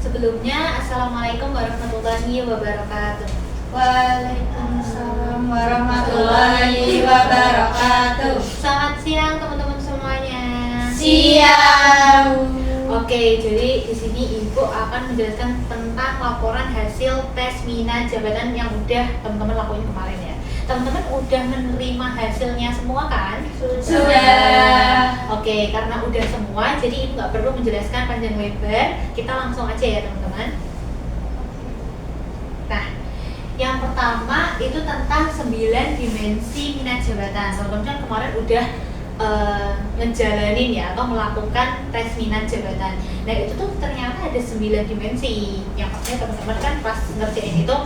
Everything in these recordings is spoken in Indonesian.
Sebelumnya, Assalamualaikum warahmatullahi wabarakatuh. Waalaikumsalam warahmatullahi wabarakatuh. Selamat siang teman-teman semuanya. Siang. Oke, jadi di sini Ibu akan menjelaskan tentang laporan hasil tes minat jabatan yang udah teman-teman lakuin kemarin ya. Teman-teman udah menerima hasilnya semua kan? Sudah. Oke, karena udah semua, jadi Ibu nggak perlu menjelaskan panjang lebar. Kita langsung aja ya teman-teman. Nah, yang pertama itu tentang 9 dimensi minat jabatan. Teman-teman kan kemarin udah ngejalanin ya atau melakukan tes minat jabatan. Nah itu tuh ternyata ada 9 dimensi. Yang pastinya teman-teman kan pas ngerjain itu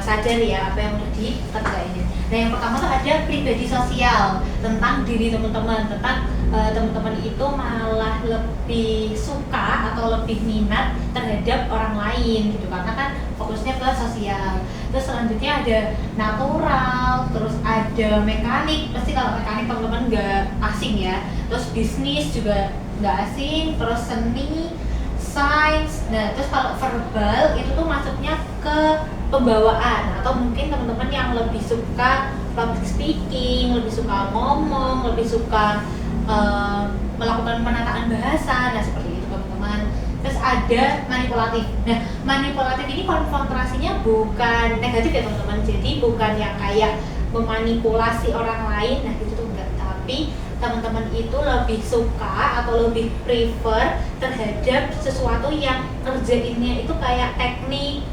sadar ya apa yang udah dikerjain. Nah yang pertama tuh ada pribadi sosial, tentang diri teman-teman, tentang teman-teman itu malah lebih suka atau lebih minat terhadap orang lain gitu, karena kan fokusnya ke sosial. Terus selanjutnya ada natural, terus ada mekanik, pasti kalau mekanik teman-teman nggak asing ya. Terus bisnis juga nggak asing, terus seni, sains. Nah terus kalau verbal itu tuh masuknya ke pembawaan, atau mungkin teman-teman yang lebih suka public speaking, lebih suka ngomong, lebih suka melakukan penataan bahasa, nah seperti itu teman-teman. Terus ada manipulatif. Nah manipulatif ini konsentrasinya bukan negatif ya teman-teman, jadi bukan yang kayak memanipulasi orang lain, nah itu tuh enggak, tapi teman-teman itu lebih suka atau lebih prefer terhadap sesuatu yang kerjainnya itu kayak teknik,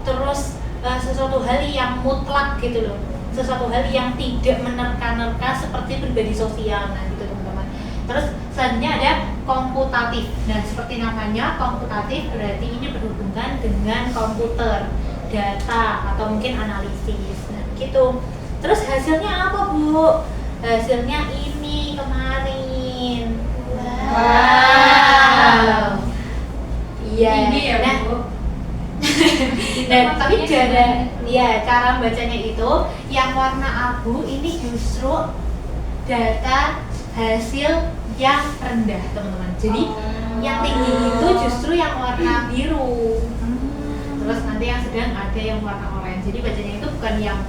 terus sesuatu hal yang mutlak gitu loh, sesuatu hal yang tidak menerka-nerka seperti pribadi sosial, nah gitu teman-teman. Terus selanjutnya ada komputatif. Nah seperti namanya komputatif berarti ini berhubungan dengan komputer, data atau mungkin analisis, nah gitu. Terus hasilnya apa Bu? Hasilnya ini kemarin. Wow. Iya. Ini ya Nah, Bu. nah, tapi cara bacanya itu yang warna abu ini justru data hasil yang rendah teman-teman. Jadi yang tinggi itu justru yang warna biru. Terus nanti yang sedang ada yang warna oranye. Jadi bacanya itu bukan yang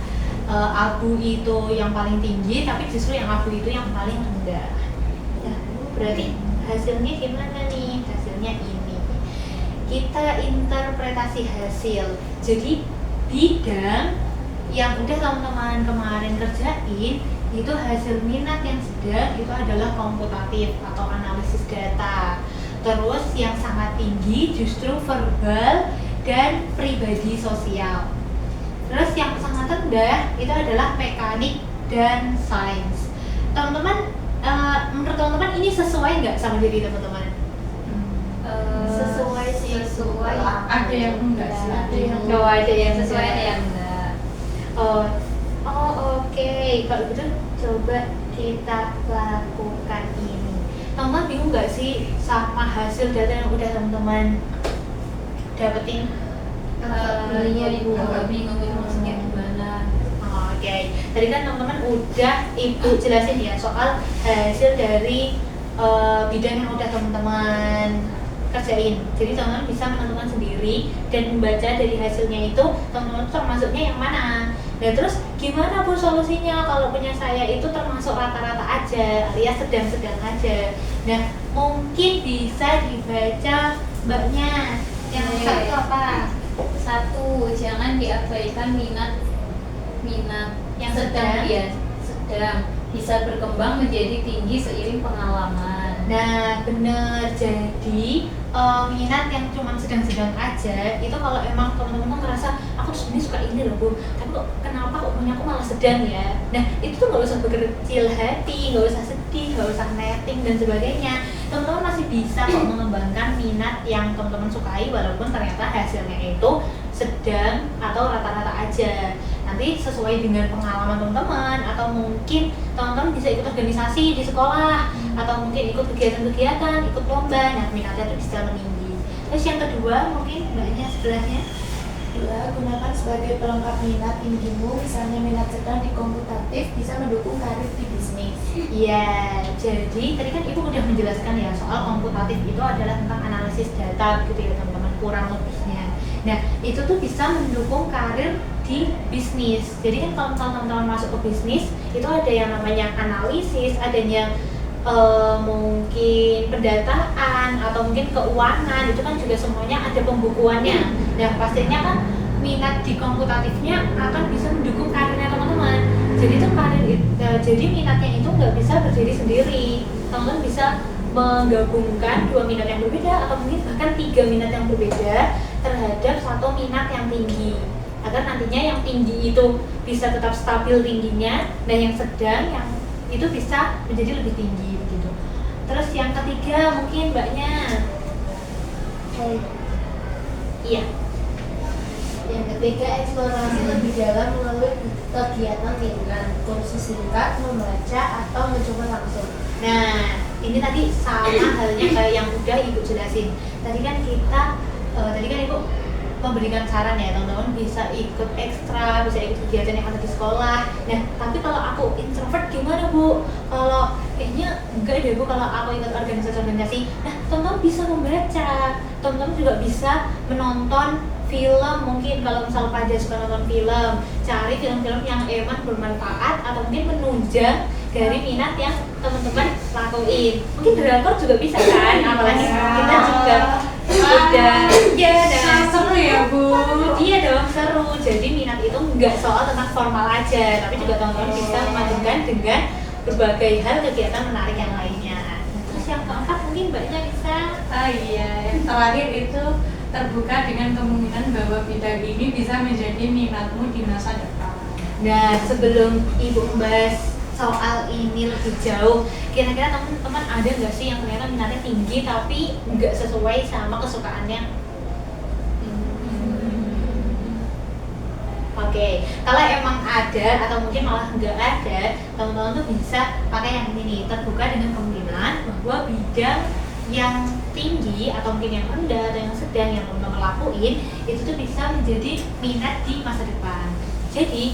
abu itu yang paling tinggi, tapi justru yang abu itu yang paling rendah. Ya, berarti hasilnya gimana nih? Hasilnya ini. Kita interpretasi hasil. Jadi bidang yang udah teman-teman kemarin kerjain itu hasil minat yang sedang itu adalah komputatif atau analisis data. Terus yang sangat tinggi justru verbal dan pribadi sosial. Terus yang sangat rendah itu adalah mekanik dan sains. Teman-teman, menurut teman-teman ini sesuai nggak sama diri teman-teman? Sesuai sih. Sesuai. Ada yang enggak sih? Ada yang Sesuai ada yang enggak. Oke. Kalau gitu coba kita lakukan ini. Teman-teman bingung nggak sih sama hasil data yang udah teman-teman dapetin? Iya ibu agak bingung itu maksudnya gimana. Oke. Tadi kan teman-teman udah Ibu jelasin ya soal hasil dari bidang yang udah teman-teman kerjain. Jadi teman-teman bisa menentukan sendiri dan membaca dari hasilnya itu teman-teman termasuknya yang mana. Nah terus gimana Bu solusinya? Kalau punya saya itu termasuk rata-rata aja alias sedang-sedang aja. Nah mungkin bisa dibaca Mbaknya. Yang satu apa? Satu, jangan diabaikan minat Yang sedang sedang. ya, sedang bisa berkembang menjadi tinggi seiring pengalaman. Nah bener, jadi minat yang cuma sedang-sedang aja itu kalau emang teman-teman ngerasa aku tuh sebenarnya suka ini loh Bu, tapi kok kenapa kok punya aku malah sedang ya. Nah itu tuh nggak usah berkecil hati, nggak usah sedih, nggak usah netting dan sebagainya. Teman-teman masih bisa kok mengembangkan minat yang teman-teman sukai walaupun ternyata hasilnya itu sedang atau rata-rata aja. Nanti sesuai dengan pengalaman teman-teman, atau mungkin teman-teman bisa ikut organisasi di sekolah, atau mungkin ikut kegiatan-kegiatan, ikut lomba, nah minatnya itu bisa meninggi. Terus yang kedua mungkin Mbaknya sebelahnya. Dua, gunakan sebagai pelengkap minat tinggimu, misalnya minat sedang di komputatif bisa mendukung karir di bisnis. Iya, jadi tadi kan Ibu udah menjelaskan ya soal komputatif itu adalah tentang analisis data gitu ya teman-teman. kurang lebihnya. Nah, itu tuh bisa mendukung karir di bisnis. Jadi kan kalau teman-teman masuk ke bisnis, itu ada yang namanya analisis, adanya mungkin pendataan atau mungkin keuangan, itu kan juga semuanya ada pembukuannya. Dan pastinya kan minat di komputatifnya akan bisa mendukung karirnya teman-teman. Jadi itu jadi minatnya itu nggak bisa berdiri sendiri. Teman-teman bisa menggabungkan 2 minat yang berbeda atau mungkin bahkan 3 minat yang berbeda terhadap 1 minat yang tinggi, agar nantinya yang tinggi itu bisa tetap stabil tingginya dan yang sedang yang itu bisa menjadi lebih tinggi begitu. Terus yang ketiga mungkin mbaknya. Iya. Yang ketiga, eksplorasi lebih dalam melalui kegiatan ringan, kursus singkat, membaca, atau mencoba langsung. Nah, ini tadi sama halnya kayak yang udah Ibu jelasin. Tadi kan Ibu memberikan saran ya, teman-teman bisa ikut ekstra, bisa ikut kegiatan yang ada di sekolah. Nah, tapi kalau aku introvert gimana Bu? Kalau kayaknya enggak deh Bu, kalau aku ikut organisasi. Nah, teman-teman bisa membaca, teman-teman juga bisa menonton film. Mungkin kalau misal pada suka nonton film, cari film-film yang emang bermanfaat atau mungkin menunjang dari minat yang teman-teman lakuin. Mungkin drakor juga bisa kan, apalagi kita juga udah seru ya Bu. Iya dong, seru. Jadi minat itu nggak soal tentang formal aja, tapi juga teman-teman bisa memadukan dengan berbagai hal kegiatan menarik yang lainnya. Terus yang keempat mungkin mbaknya bisa. Iya, yang terakhir itu terbuka dengan kemungkinan bahwa bidang ini bisa menjadi minatmu di masa depan. Nah, sebelum Ibu membahas soal ini lebih jauh, kira-kira teman-teman ada nggak sih yang ternyata minatnya tinggi tapi nggak sesuai sama kesukaannya? Oke, kalau emang ada atau mungkin malah nggak ada, teman-teman tuh bisa pakai yang ini nih, terbuka dengan kemungkinan bahwa bidang yang tinggi atau mungkin yang rendah atau yang sedang yang teman-teman lakuin itu tuh bisa menjadi minat di masa depan. Jadi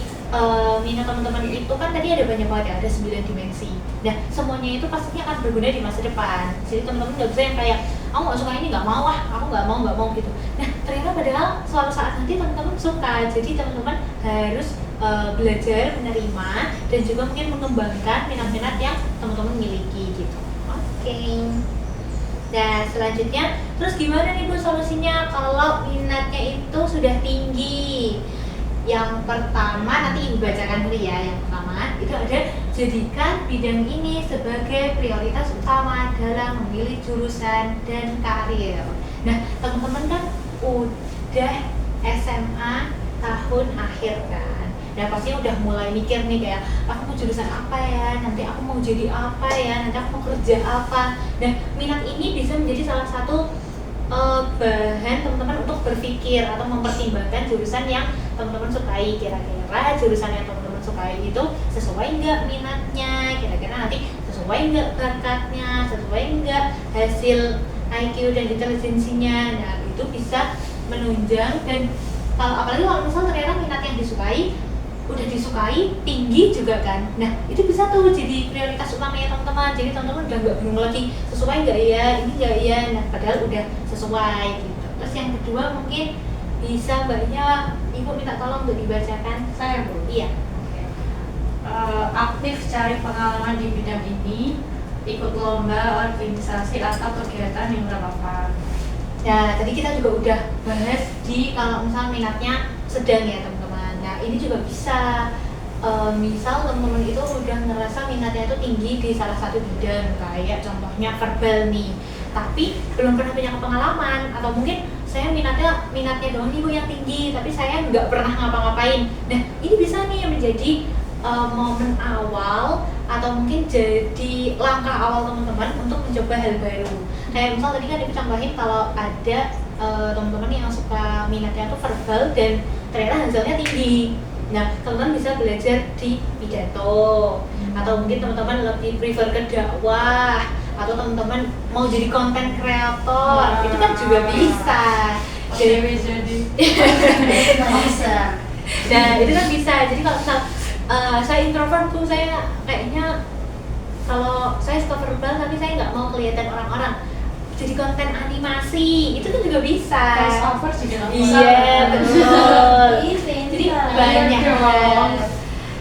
minat teman-teman itu kan tadi ada banyak banget ya, ada 9 dimensi. Nah, semuanya itu pastinya akan berguna di masa depan. Jadi teman-teman nggak bisa yang kayak aku nggak suka ini, nggak mau aku nggak mau gitu. Nah, ternyata padahal suatu saat nanti teman-teman suka. Jadi teman-teman harus belajar menerima dan juga mungkin mengembangkan minat-minat yang teman-teman miliki gitu. Oke. Nah, selanjutnya, terus gimana nih Bu solusinya kalau minatnya itu sudah tinggi? Yang pertama, nanti Ibu bacakan dulu ya. Yang pertama, itu ada jadikan bidang ini sebagai prioritas utama dalam memilih jurusan dan karir. Nah, teman-teman kan udah SMA tahun akhir kan. Nah, pasti udah mulai mikir nih kayak aku mau jurusan apa ya, nanti aku mau jadi apa ya, nanti aku mau kerja apa. Nah, minat ini bisa menjadi salah satu bahan teman-teman untuk berpikir atau mempertimbangkan jurusan yang teman-teman sukai. Kira-kira jurusan yang teman-teman sukai itu sesuai nggak minatnya, kira-kira nanti sesuai nggak bakatnya, sesuai nggak hasil IQ dan intelijensinya. Nah, itu bisa menunjang. Dan apalagi kalau misalnya ternyata minat yang disukai udah disukai tinggi juga kan, nah itu bisa tuh jadi prioritas utamanya teman-teman. Jadi teman-teman udah nggak bingung lagi sesuai nggak ya, ini nggak ya, nah padahal udah sesuai gitu. Terus yang kedua mungkin bisa mbaknya Ibu minta tolong untuk dibacakan. Saya Bu. Iya. Aktif cari pengalaman di bidang ini, ikut lomba, organisasi atau kegiatan yang relevan. Nah, tadi kita juga udah bahas di kalau misal minatnya sedang ya teman-teman. Nah, ini juga bisa misal teman-teman itu udah ngerasa minatnya itu tinggi di salah satu bidang, kayak contohnya verbal nih, tapi belum pernah punya pengalaman, atau mungkin saya minatnya doang nih Bu yang tinggi, tapi saya nggak pernah ngapa-ngapain. Nah, ini bisa nih menjadi momen awal atau mungkin jadi langkah awal teman-teman untuk mencoba hal baru. Kayak misal tadi kan Ibu contohin kalau ada teman-teman yang suka minatnya tuh verbal dan ternyata hasilnya tinggi. Nah, teman-teman bisa belajar di pidato, atau mungkin teman-teman lebih prefer ke dakwah, atau teman-teman mau jadi konten kreator, itu kan juga bisa. Jadi Bisa. Nah, itu kan bisa. Jadi kalau misal saya introvert tuh, saya kayaknya kalau saya suka verbal tapi saya nggak mau kelihatan orang-orang, jadi konten animasi itu kan juga bisa. Voice over juga bisa. Iya betul. Jadi Iya. banyak Iya dong.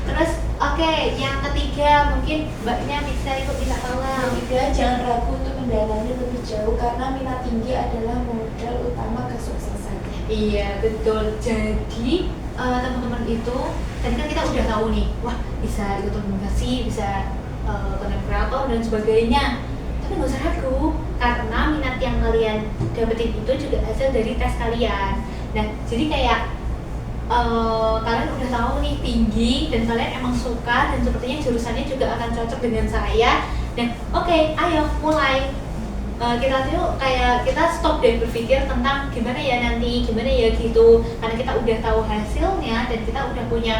Terus oke, yang ketiga mungkin mbaknya bisa ikut minta tolong. Ketiga, jangan ragu untuk mendalami lebih jauh karena minat tinggi adalah modal utama kesuksesan. Iya betul. Jadi teman-teman itu tadi kan kita udah tahu nih, wah bisa ikut organisasi, bisa content creator dan sebagainya. Tapi nggak usah ragu karena minat yang kalian dapetin itu juga hasil dari tes kalian. Nah jadi kayak kalian udah tahu nih tinggi dan kalian emang suka dan sepertinya jurusannya juga akan cocok dengan saya. Dan oke, ayo mulai. Kita tuh kayak kita stop deh berpikir tentang gimana ya nanti, gimana ya gitu, karena kita udah tahu hasilnya dan kita udah punya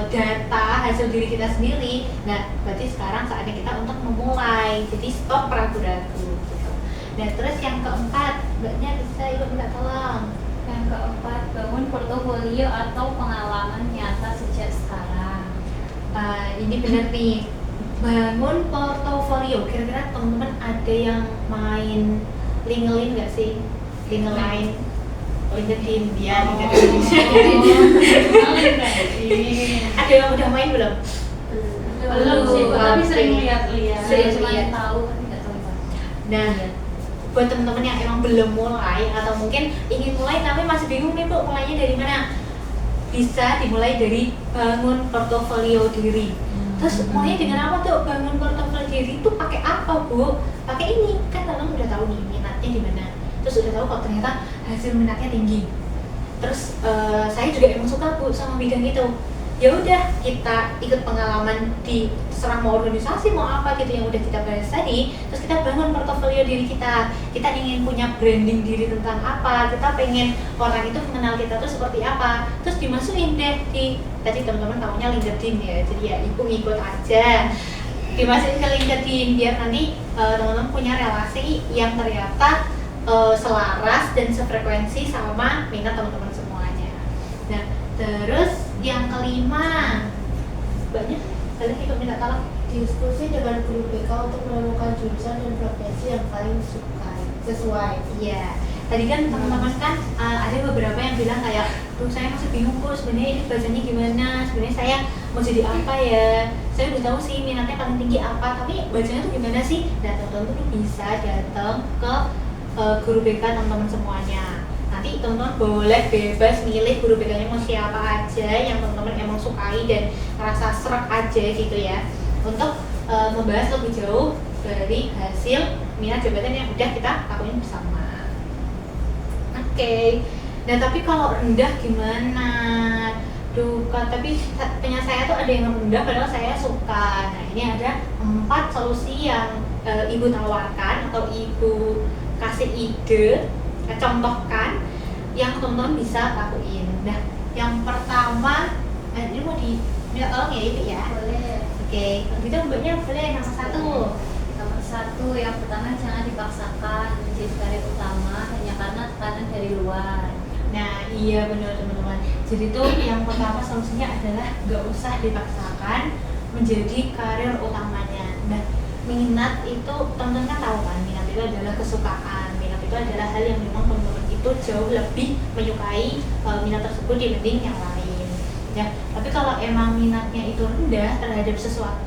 data hasil diri kita sendiri. Nah berarti sekarang saatnya kita untuk memulai, jadi stop ragu-ragu gitu. Nah terus yang keempat, mbaknya bisa ikut minta tolong. Yang keempat, bangun portofolio atau pengalaman nyata sejak sekarang. Ini bener nih, bangun portofolio. Kira-kira teman-teman ada yang main LinkedIn nggak sih? LinkedIn, LinkedIn dia, Ada yang udah main belum? Belum sih, tapi Oke. sering lihat-lihat. Sering Saya cuma lihat. tahu tapi nggak tahu apa. Nah, buat teman-teman yang emang belum mulai atau mungkin ingin mulai tapi masih bingung nih Bu, mulainya dari mana? Bisa dimulai dari bangun portofolio diri. Terus mulainya dengan apa tuh? Bangun portofolio diri itu pakai apa Bu? Pakai ini, kan teman udah tahu nih minatnya di mana. Terus udah tahu kalau ternyata hasil minatnya tinggi. Terus saya juga emang suka Bu sama bidang itu. Ya udah, kita ikut pengalaman di terserah mau organisasi mau apa gitu yang udah kita bahas tadi. Terus kita bangun portofolio diri kita. Kita ingin punya branding diri tentang apa, kita pengen orang itu mengenal kita tuh seperti apa. Terus dimasukin deh di, tadi teman-teman tahunya LinkedIn ya, jadi ya ikut aja, dimasukin ke LinkedIn biar nanti teman-teman punya relasi yang ternyata selaras dan sefrekuensi sama minat teman-teman semuanya. Nah terus yang kelima, banyak kalian ikut minta tolong. Diskusi dengan guru BK untuk menemukan jurusan dan profesi yang paling sesuai. Iya, tadi kan teman-teman kan ada beberapa yang bilang kayak, duh saya masih bingung Bu, sebenarnya ini bacanya gimana, sebenarnya saya mau jadi apa ya, saya udah tahu sih minatnya paling tinggi apa, tapi bacanya tuh gimana sih. Nah teman-teman tuh bisa datang ke guru BK teman-teman semuanya. Nanti teman-teman boleh bebas milih guru BK-nya mau siapa aja yang teman-teman emang sukai dan ngerasa serak aja gitu ya, untuk membahas lebih jauh dari hasil minat jabatan yang udah kita lakuin bersama. Oke. Nah tapi kalau rendah gimana? Duh, tapi punya saya tuh ada yang rendah padahal saya suka. Nah ini ada 4 solusi yang ibu tawarkan atau ibu kasih ide, contohkan yang teman-teman bisa lakuin. Nah yang pertama, ini mau minta tolong ya Ibu ya? Boleh. Oke, kalau gitu mbaknya boleh nomor 1. Nomor 1, yang pertama jangan dipaksakan menjadi karir utama hanya karena tekanan dari luar. Nah iya benar teman-teman. Jadi tuh yang pertama solusinya adalah gak usah dipaksakan menjadi karir utamanya. Nah minat itu teman-teman kan tahu kan, minat itu adalah kesukaan. Minat itu adalah hal yang memang teman-teman itu jauh lebih menyukai minat tersebut dibanding yang lain. Ya, tapi kalau emang minatnya itu rendah terhadap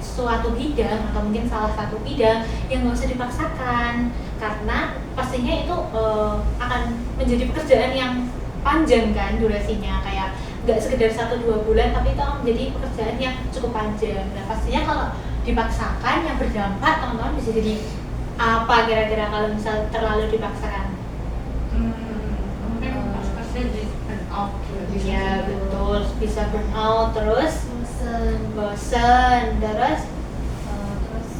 suatu bidang atau mungkin salah satu bidang, yang nggak usah dipaksakan karena pastinya itu akan menjadi pekerjaan yang panjang kan durasinya, kayak nggak sekedar 1-2 bulan tapi itu akan menjadi pekerjaan yang cukup panjang. Nah pastinya kalau dipaksakan yang berdampak teman-teman bisa jadi apa kira-kira kalau misal terlalu dipaksakan? Mungkin pas kerja jadi burn out. Iya betul, bisa burn out, terus bosen, terus Terus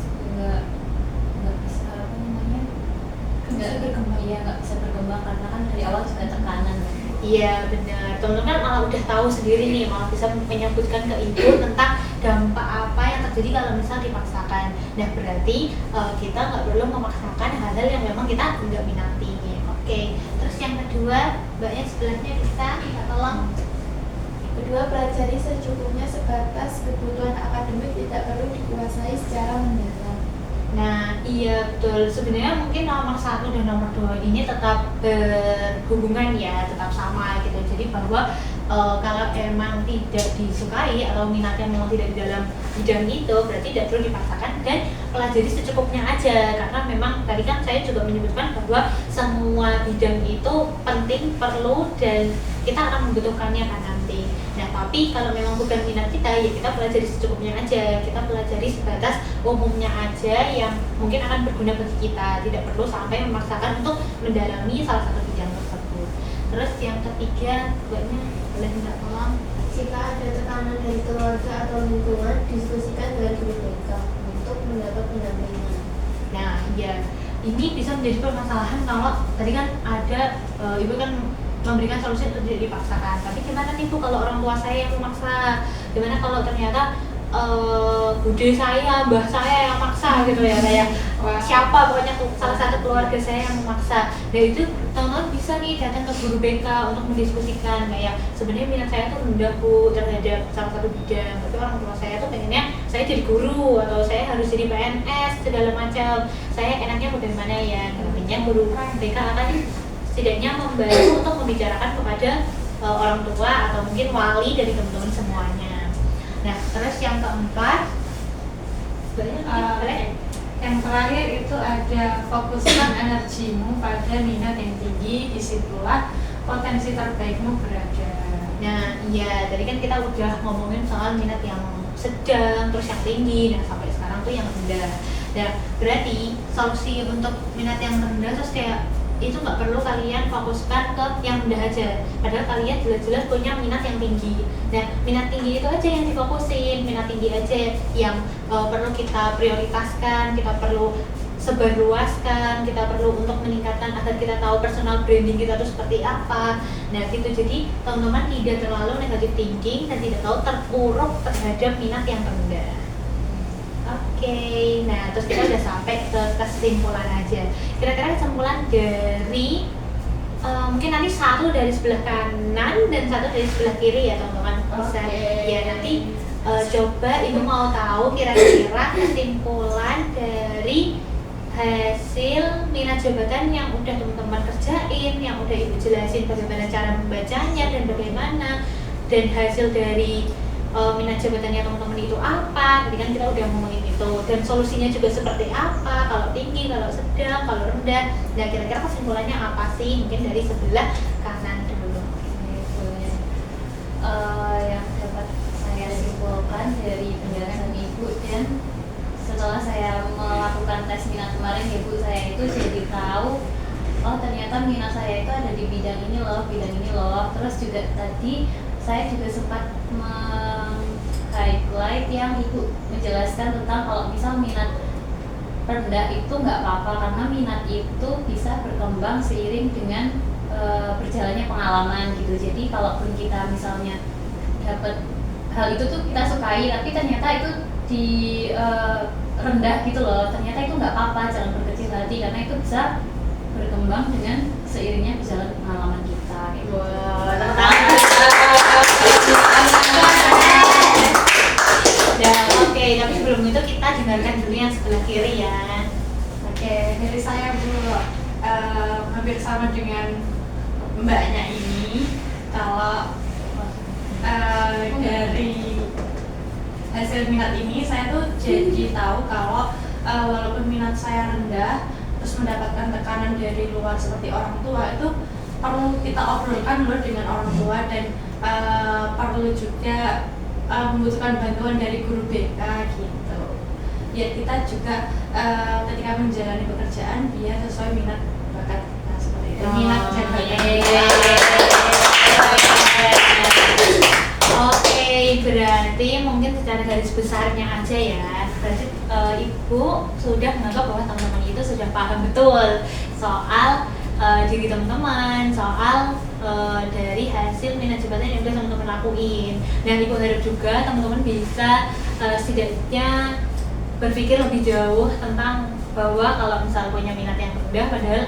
nggak bisa apa namanya? Bisa berkembang. Iya, nggak bisa berkembang karena kan dari awal sudah tekanan. iya benar, teman-teman malah udah tahu sendiri nih, malah bisa menyebutkan ke ibu tentang dampak apa yang terjadi kalau misal dipaksakan. Nah berarti kita nggak perlu memaksakan hal-hal yang memang kita nggak minati. Oke, terus yang kedua, mbaknya sebelahnya bisa minta tolong. Kedua, pelajari secukupnya sebatas kebutuhan akademik, tidak perlu dikuasai secara mendalam. Nah, iya betul. Sebenarnya mungkin nomor 1 dan nomor 2 ini tetap berhubungan ya, tetap sama gitu. Jadi bahwa kalau emang tidak disukai atau minatnya memang tidak di dalam bidang itu, berarti tidak perlu dipaksakan dan pelajari secukupnya aja. Karena memang tadi kan saya juga menyebutkan bahwa semua bidang itu penting, perlu, dan kita akan membutuhkannya kan nanti. Nah, tapi kalau memang bukan minat kita, ya kita pelajari secukupnya aja. Kita pelajari sebatas umumnya aja yang mungkin akan berguna bagi kita. Tidak perlu sampai memaksakan untuk mendalami salah satu bidang tersebut. Terus yang ketiga, buatnya boleh minta tolong. Jika ada tekanan dari keluarga atau lingkungan, diskusikan dengan guru BK untuk mendapat pendampingan. Nah, ya ini bisa menjadi permasalahan kalau tadi kan ada ibu kan memberikan solusi untuk tidak dipaksakan. Tapi gimana nih Bu kalau orang tua saya yang memaksa? Gimana kalau ternyata bude saya, mbah saya yang maksa gitu ya, kayak siapa pokoknya salah satu keluarga saya yang memaksa. Dan itu teman-teman bisa nih datang ke guru BK untuk mendiskusikan kayak sebenarnya minat saya tuh rendah Bu terhadap salah satu bidang, tapi orang tua saya tuh pengennya saya jadi guru atau saya harus jadi PNS segala macam. Saya enaknya bagaimana ya? Nantinya guru BK akan setidaknya membantu untuk membicarakan kepada orang tua atau mungkin wali dari teman-teman semuanya. Nah, terus yang keempat, yang terakhir itu ada fokuskan energimu pada minat yang tinggi, disitulah potensi terbaikmu berada. Nah, iya, tadi kan kita udah ngomongin soal minat yang sedang, terus yang tinggi, nah sampai sekarang tuh yang rendah. Nah, berarti solusi untuk minat yang rendah terus kayak itu nggak perlu kalian fokuskan ke yang rendah aja, padahal kalian jelas-jelas punya minat yang tinggi. Nah, minat tinggi itu aja yang difokusin, minat tinggi aja yang perlu kita prioritaskan, kita perlu sebarluaskan, kita perlu untuk meningkatkan agar kita tahu personal branding kita itu seperti apa. Nah gitu, jadi teman-teman tidak terlalu negatif thinking dan tidak tahu terpuruk terhadap minat yang rendah. Oke, nah terus kita udah sampai ke kesimpulan aja. Kira-kira kesimpulan dari mungkin nanti satu dari sebelah kanan dan satu dari sebelah kiri ya teman-teman. Bisa ya nanti coba ibu mau tahu kira-kira kesimpulan dari hasil minat jabatan yang udah teman-teman kerjain, yang udah ibu jelasin bagaimana cara membacanya dan bagaimana, dan hasil dari minat jabatannya teman-teman itu apa. Tadi kan kita udah ngomongin itu, dan solusinya juga seperti apa, kalau tinggi, kalau sedang, kalau rendah. Nah kira-kira kesimpulannya apa sih? Mungkin dari sebelah kanan dulu. Yang dapat saya simpulkan dari penjelasan ibu, dan setelah saya melakukan tes minat kemarin ibu, saya itu jadi tahu oh ternyata minat saya itu ada di bidang ini loh. Terus juga tadi saya juga sempat highlight yang ibu menjelaskan tentang kalau misal minat rendah itu nggak apa-apa, karena minat itu bisa berkembang seiring dengan berjalannya pengalaman gitu. Jadi kalaupun kita misalnya dapat hal itu tuh kita sukai, tapi ternyata itu di rendah gitu loh, ternyata itu nggak apa-apa, jangan berkecil hati karena itu bisa berkembang dengan seiringnya berjalan pengalaman kita gitu. Oke, tapi sebelum itu kita dengarkan dulu yang sebelah kiri ya. Oke, dari saya Bu, hampir sama dengan mbaknya ini. Kalau dari hasil minat ini saya tuh jadi tahu kalau walaupun minat saya rendah, terus mendapatkan tekanan dari luar seperti orang tua, itu perlu kita obrolkan dulu dengan orang tua, dan perlu juga membutuhkan bantuan dari guru BK gitu. Ya kita juga ketika menjalani pekerjaan biar sesuai minat bakat kita seperti itu. Minat dan bakat. Oke, berarti mungkin secara garis besarnya aja ya. Berarti ibu sudah menganggap bahwa teman-teman itu sudah paham betul soal diri teman-teman, soal dari hasil minat jabatan yang sudah teman-teman lakuin. Dan ibu harap juga teman-teman bisa setidaknya berpikir lebih jauh tentang bahwa kalau misal punya minat yang rendah padahal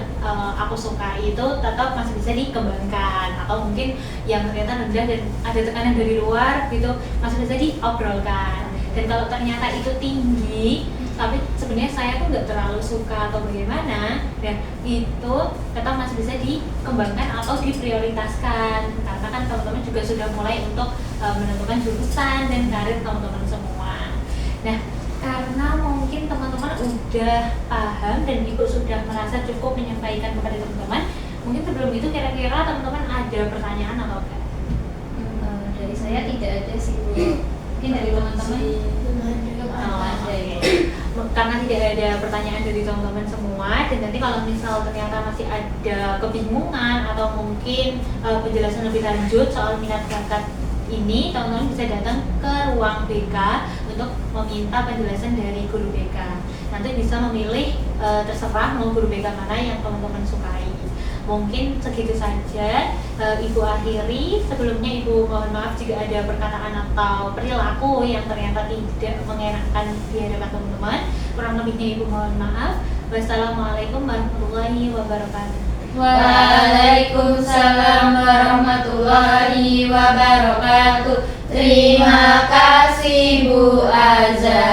aku suka itu tetap masih bisa dikembangkan, atau mungkin yang ternyata rendah dan ada tekanan dari luar gitu masih bisa diobrolkan. Dan kalau ternyata itu tinggi tapi sebenarnya saya tuh nggak terlalu suka atau bagaimana, dan itu tetap masih bisa dikembangkan atau diprioritaskan karena kan teman-teman juga sudah mulai untuk menentukan jurusan dan karir teman-teman semua. Nah, karena mungkin teman-teman udah paham dan ibu sudah merasa cukup menyampaikan kepada teman-teman, mungkin sebelum itu kira-kira teman-teman ada pertanyaan atau enggak? Dari saya tidak ada sih Bu. Mungkin dari teman-teman ada ya. Karena tidak ada pertanyaan dari teman-teman semua, dan nanti kalau misal ternyata masih ada kebingungan atau mungkin penjelasan lebih lanjut soal minat bakat ini, teman-teman bisa datang ke ruang BK untuk meminta penjelasan dari guru BK. Nanti bisa memilih terserah mau guru BK mana yang teman-teman sukai. Mungkin segitu saja Ibu akhiri. Sebelumnya Ibu mohon maaf jika ada perkataan atau perilaku yang ternyata tidak mengenakan di hadapan teman-teman. Kurang lebihnya Ibu mohon maaf. Wassalamualaikum warahmatullahi wabarakatuh. Waalaikumsalam warahmatullahi wabarakatuh. Terima kasih Bu Azza.